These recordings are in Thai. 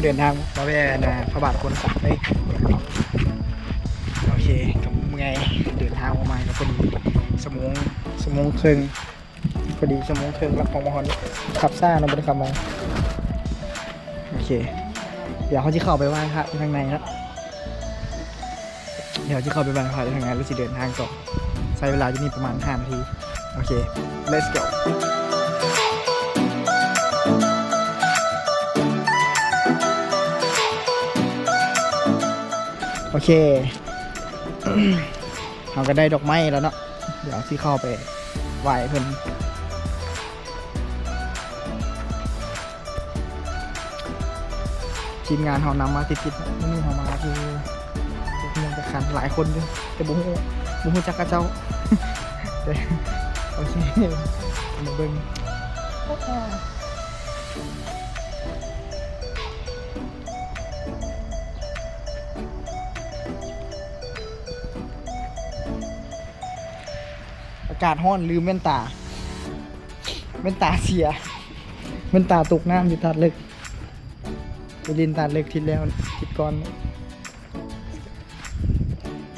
เดินทางมาแว่นะพระบาทคนสักเลยโอเคกับไงเดินทางออกมาก็พอดีสมงครึ่งพอดีสมงครึ่งรับของมหอนขับซ่าเราไม่ได้ขับมาโอเคเดี๋ยวเขาจะเข้าไปไหว้พระข้างในนะเดี๋ยวจะเข้าไปไหว้พระข้างในแล้วจะเดินทางต่อใช้เวลาที่นี่ประมาณ5 นาทีโอเค let's goโอเค เราก็ได้ดอกไม้แล้วเนาะ เดี๋ยวที่เข้าไปไหว้เพิ่นทีมงานเขานำมาติดๆนี่เขามาคือเมืองจะขันหลายคนด้วยแต่บุ้งจักกระเจ้า โอเคมาเบิ่งอากาศร้อนลืมแว่นตาเสียแว่นตาตกน้ำอยู่ตัดเล็กไปดินตัดเล็กทิศแล้วทิศก่อน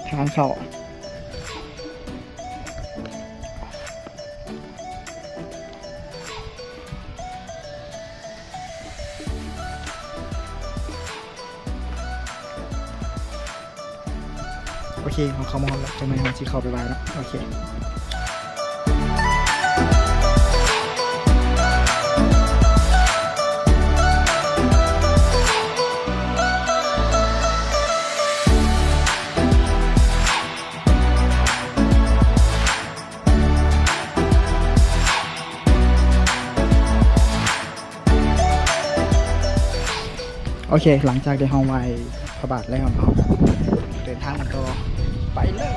ทางเขาโอเคของเขามองแล้วจะไม่หาที่เข้าไปไว้แล้วโอเคโอเคหลังจากได้ห้องไว้พระบาทแล้วเราเดินทางกันต่อไปเลย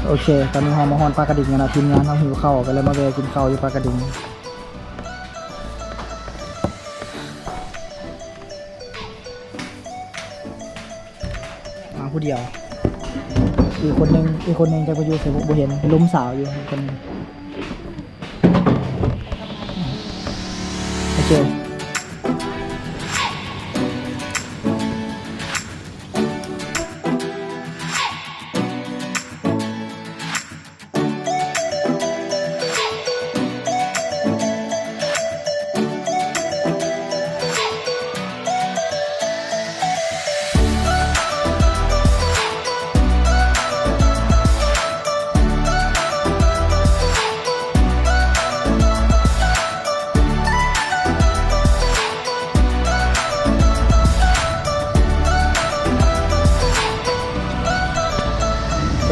โอเคตอนนี้เรามาฮอนปลากระดิ่งกันนะทีมงานเขาหิวข้าวกันเลยมาแวะกินข้าวอยู่ปลากระดิ่งมาผู้เดียวอีกคนนึงจะไปอยู่เสบุบุเห็นล้มสาวอยู่คนนึงโอเค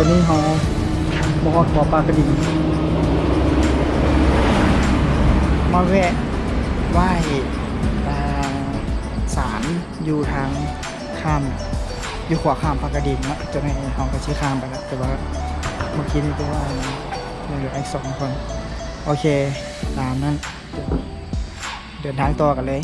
ตัวนี้เขาบอกขอปลากระดิ่งมาแวะไหว้ศาลอยู่ทางข้ามอยู่ขวาข้ามปลากระดิ่งนะจะในห้องกระชี้ข้ามไปแล้วแต่ว่าเมื่อกี้นี่ก็ว่าเหลืออีก2 คนโอเคตามนั้นเดินทางต่อกันเลย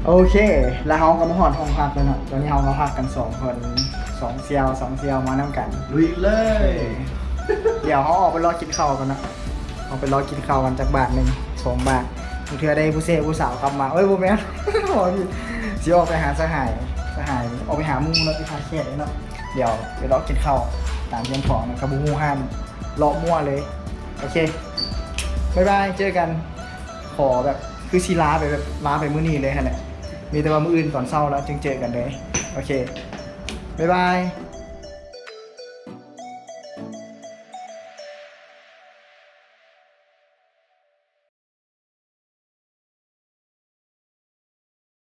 โอเคแล้วเราก็มาหอดห้องพักแล้วเนาะตอนนี้เรามาพักกัน2 คน2 เซียวมานั่งกัน ลุยเลย เดี๋ยวเขาออกไปรอกินข้าวกันนะออกไปรอกินข้าวกันจากบาทหนึ่ง2 บาทเพื่อได้ผู้เซ่ผู้สาวกลับมาเอ้ยโบแมน บอกพี่สิออกไปหาสหายออกไปหาหมูเนาะที่คาเฟ่เนาะเดี๋ยวไปรอกินข้าวตามเชียงของนะกับบูฮูห้ามเลาะมั่วเลยโอเคบ๊ายบายเจอกันขอแบบคือชีลาไปแบบลาไปมื้อนี้เลยฮะเนี่ยมีแต่ว่ามื้ออื่นก่อนเศร้าแล้วจึงเจอกันเลยโอเคบ๊ายบาย